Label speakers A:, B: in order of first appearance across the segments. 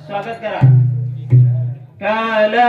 A: स्वागत करा. काला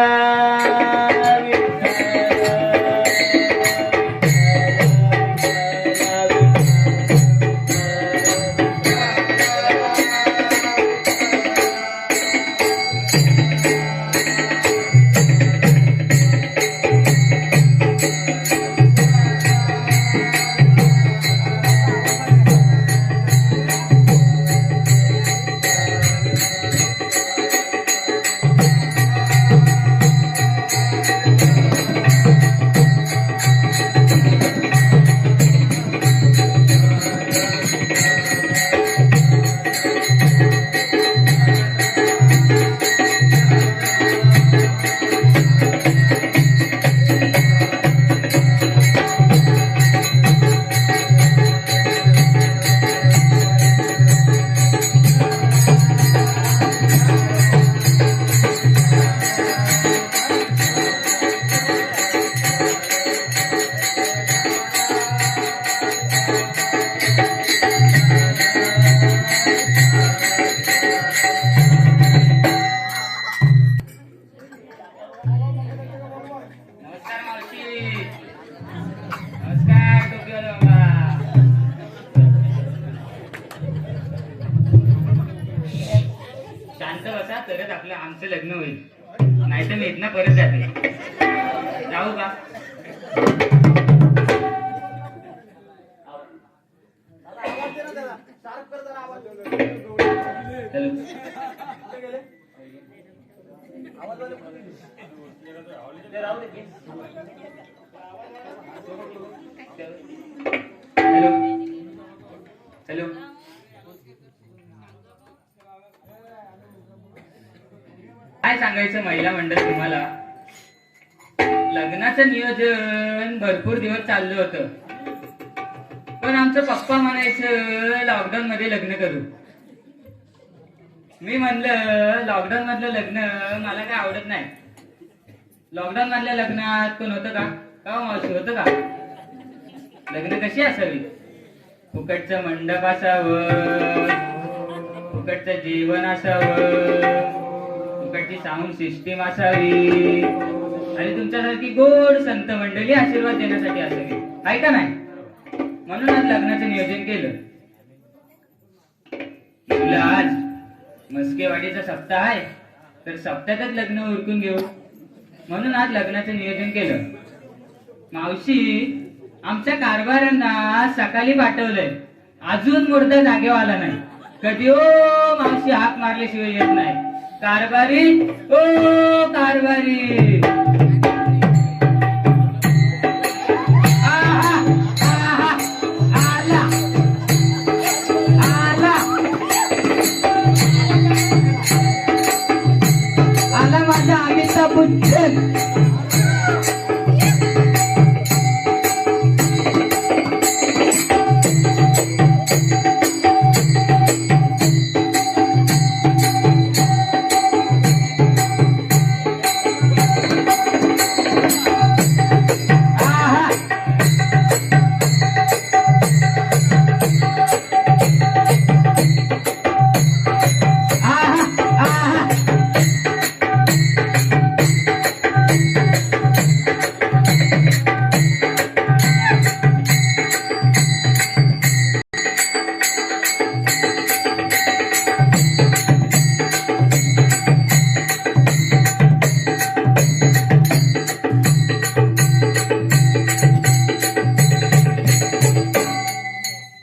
A: तरच आपलं आमचं लग्न होईल. नाही तर मी इथनं परत जाते. जाऊ का? Hello hello. काय सांगायचं महिला मंडळ तुम्हाला. लग्नाचं नियोजन भरपूर दिवस चाललं होतं, पण आमचं पप्पा म्हणायचं लॉकडाऊन मध्ये लग्न करू. मी म्हणलं लॉकडाऊन मधलं लग्न मला काय आवडत नाही. लॉकडाऊन मधल्या लग्नात कोण होतं का? का मावशी होतं का? लग्न कशी असावी? फुकटचं मंडप असावं, फुकटचं जेवण असावं, फुकटची साऊंड सिस्टीम असावी आणि तुमच्यासारखी गोड संत मंडळी आशीर्वाद देण्यासाठी असावी. आहे का नाही? म्हणून आज लग्नाचं नियोजन केलं. तुला आज मस्केवाडीचा सप्ताह आहे, तर सप्त्यातच लग्न उरकून घेऊ म्हणून आज लग्नाचं नियोजन केलं. मावशी, आमच्या कारभाऱ्यांना सकाळी पाठवलंय, अजून मुर्दा जागेवर आला नाही. कधी ओ मावशी हाक मारल्याशिवाय येत नाही. कारभारी ओ कारभारी. आला माझा अमिताभ बच्चन.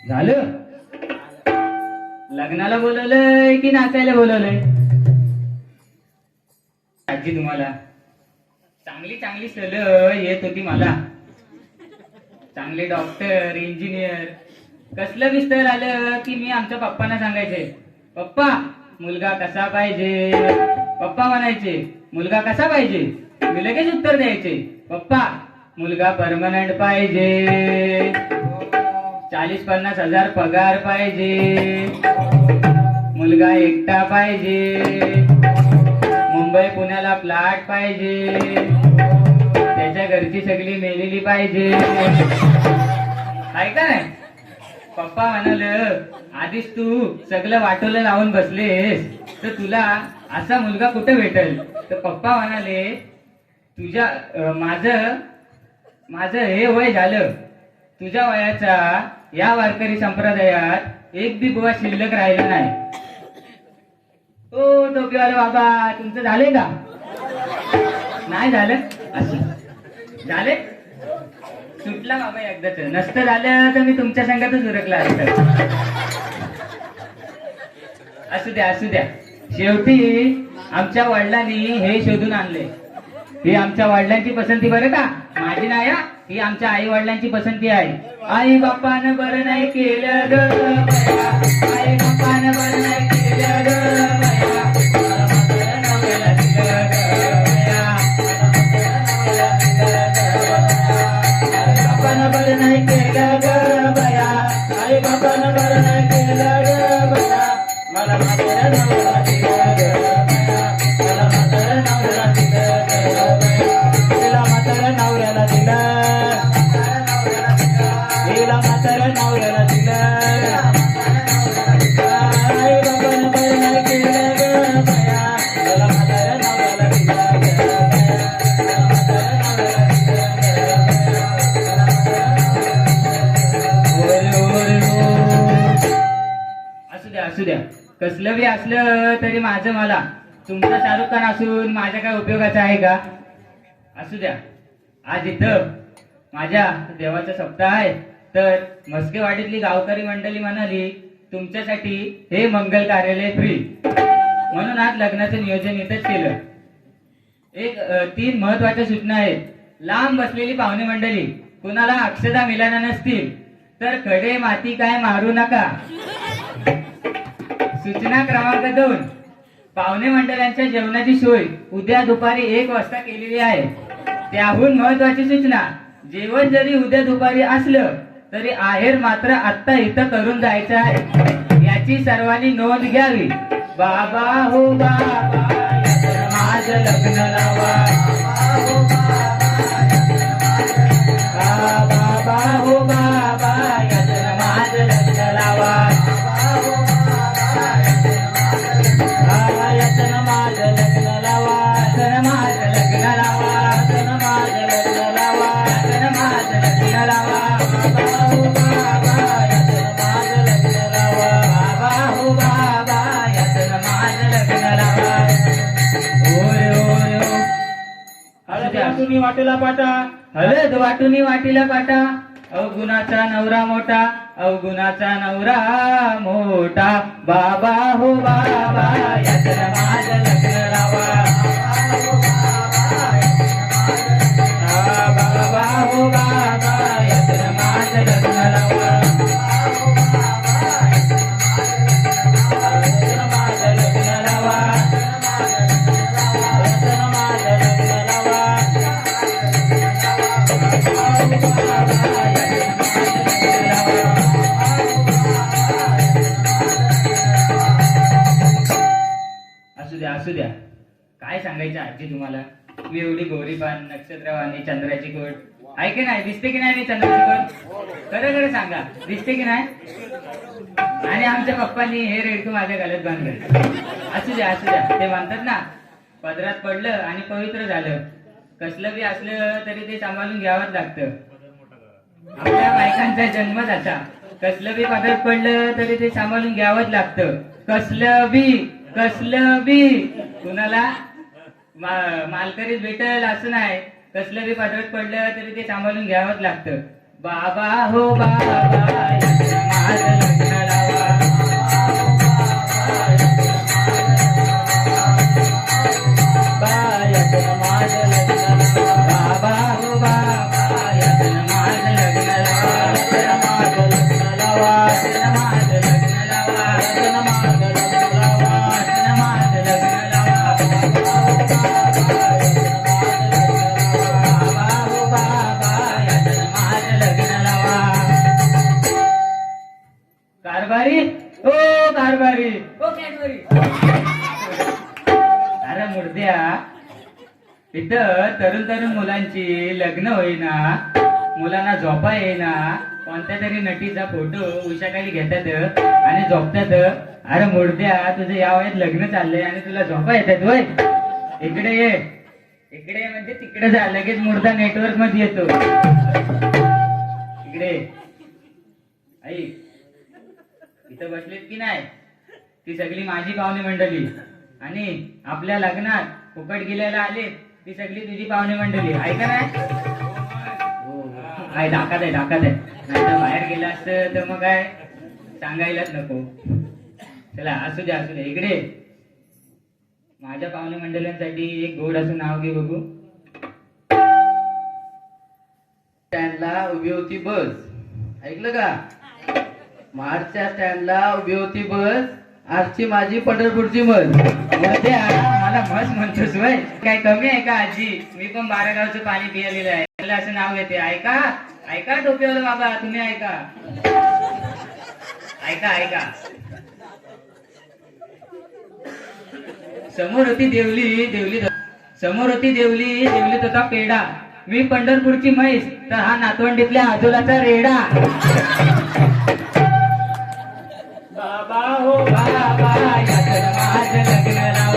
A: झालं? लग्नाला बोलवलंय की नाचायला बोलवलंय? आजी, तुम्हाला चांगली चांगली स्थळ येत होती मला. चांगले डॉक्टर, इंजिनियर, कसलं बी स्थळ आलं की मी आमच्या पप्पांना सांगायचे, पप्पा मुलगा कसा पाहिजे. पप्पा म्हणायचे मुलगा कसा पाहिजे. मी लगेच उत्तर द्यायचे, पप्पा मुलगा परमनंट पाहिजे, 40-50 हजार पगार पाहिजे, मुलगा एकटा पाहिजे, मुंबई पुण्याला प्लॉट पाहिजे, त्याच्या घरची सगळी मेलेली पाहिजे. आहे का नाही? पप्पा म्हणाल आधीच तू सगळं वाटोलं लावून बसलेस तर तुला असा मुलगा कुठे भेटेल. तर पप्पा म्हणाले तुझ्या माझं हे वय झालं, तुझ्या वयाचा या वारकरी संप्रदायात एक बी बुवा शिल्लक राहिला नाही. ओ टोपीवाले बाबा तुमचं झालंय का? नाही झालं असं झाले सुटला बाबा एकदाच. नसतं झालं तर मी तुमच्या संघातच उरकला असतं. असू द्या असू द्या. शेवटी आमच्या वडिलांनी हे शोधून आणले. ही आमच्या वडिलांची पसंती बरं का, माझी नाही. ही आमच्या आई वडिलांची पसंती आहे. आई बापानं बरं नाही केलं ग बया, आई बापानं बरं नाही केलं ग बया, नवऱ्याला दिलं ग बया, आई बापानं बरं नाही केलं ग बया, आई बापानं बरं नाही केलं ग बया, मला म्हाताऱ्या नवऱ्याला दिलं ग बया, मला म्हाताऱ्या नवऱ्याला दिलं ग बया, तिला म्हाताऱ्या नवऱ्याला दिलं, तिला म्हाताऱ्या नवऱ्याला दिलं, आई बापानं बरं नाही केलं ग बया, मला म्हाताऱ्या नवऱ्याला दिलं ग बया. असू द्या असू द्या. कसलं बी असलं तरी माझं मला. तुमचा शाहरुख खान असून माझ्या काय उपयोगाचं आहे का? असू द्या. आज इथं माझ्या देवाचा सप्ताह आहे तर मस्केवाडीतली गावकरी मंडळी म्हणाली तुमच्यासाठी हे मंगल कार्यालय फ्री, म्हणून आज लग्नाचं नियोजन इथंच केलं. एक 3 महत्वाच्या सूचना आहेत. लांब बसलेली पाहुणे मंडळी कुणाला अक्षदा मिळाल्या नसतील तर खडे माती काय मारू नका. सूचना क्रमांक 2, पाहुणे मंडळांच्या जेवणाची सोय उद्या दुपारी 1 वाजता केलेली आहे. त्याहून महत्वाची सूचना, जेवण जरी उद्या दुपारी असलं तरी आहेर मात्र आत्ता इथं करून जायचं आहे. याची सर्वांनी नोंद घ्यावी. बाबा हो बाबा माझं लग्न लावा, बाबा हो बाबा माझं लग्न लावा, माझं लग्न लावा, माझं लग्न लावा, माझं लग्न लावा, माझं लग्न लावा, बाबा हो बाबा माझं लग्न लावा, बाबा हो बाबा माझं लग्न लावा. ओय ओय हळद वाटुनी वाटेला पाटा, हळद वाटुनी वाटीला पाटा, अवगुणाचा नवरा मोठा, अवगुणाचा नवरा मोठा, बाबा हो बाबा याचं माझं लग्न लावा, बाबा हो बाबा याचं माझं लग्न लावा, माझं लग्न लावा, माझं लग्न लावा. असू द्या असू द्या. काय सांगायचं आजी तुम्हाला. मी एवढी गोरीपान नक्षत्रवाणी चंद्राची कोट आहे की नाही, दिसते की नाही मी चंद्राची कोट? खरं खरं सांगा दिसते की नाही? आणि आमच्या पप्पांनी हे रेडकू माझ्या गळ्यात बांधलं. असू द्या असू द्या. ते म्हणतात ना पदरात पडलं आणि पवित्र झालं. कसलं बी असलं तरी ते सांभाळून घ्यावंच लागतं. आपल्या बायकांचा जन्मच असा. कसलं बी पदरात पडलं तरी ते सांभाळून घ्यावंच लागतं. कसलं बी कुणाला मालकरीच भेटल असं नाही. कसलं बी पदरात पडलं तरी ते सांभाळून घ्यावंच लागतं. बाबा हो बाबा माझं लग्न लावा, माझं लग्न लावा, बाबा हो बाबा यातनं माझं लग्न लावा, माझं लग्न लावा, माझं लग्न लावा, माझं लग्न लावा, माझं लग्न लावा, बाबा हो बाबा यातनं माझं लग्न लावा. कारभारी ओ कारभारी ओ कॅडबरी. अरे मुर्द्या, इथं तरुण मुलांची लग्न होईना, मुलांना झोपा येईना, कोणत्या तरी नटीचा फोटो उशाखाली घेतात आणि झोपतात. अरे मुर्द्या, तुझं या वयात लग्न चाललंय आणि तुला झोपा येतात होय? इकडे ये, इकडे ये म्हणजे तिकडे जा, लगेच मुर्दा नेटवर्क मध्ये येतो. इकडे आई, इथं बसलीत की नाही, ती सगळी माझी पाहुणे मंडळी, आणि आपल्या लग्नात फुकट गेल्याला आले ती सगळी तुझी पाहुणे मंडळी. ऐका नाही, काय धाकात आहे, धाकात आहे. नाही तर बाहेर गेला असतं तर मग काय सांगायलाच नको. चला असू द्या, असू द्या. इकडे माझ्या पाहुणे मंडळींसाठी एक गोड असं नाव घे बघू.
B: स्टँडला उभी होती बस, ऐकलं का? मार्चच्या स्टँडला उभी होती बस, आजची माझी पंढरपूरची बस.
A: त्या मला मस्त म्हणतोस वय, काय कमी आहे का आजी? मी पण बारागावचं पाणी पिलेलं आहे, मला असं नाव घेते. ऐका ऐका टोपीवाला बाबा, तुम्ही ऐका, ऐका ऐका. समोर होती देवली, देवली समोर होती देवली, देवलीत होता पेढा. मी पंढरपूरची म्हैस, तर हा नातवंडीतल्या आजोलाचा रेडा. बाबा हो बाबा, याचं माझं लग्न लावा.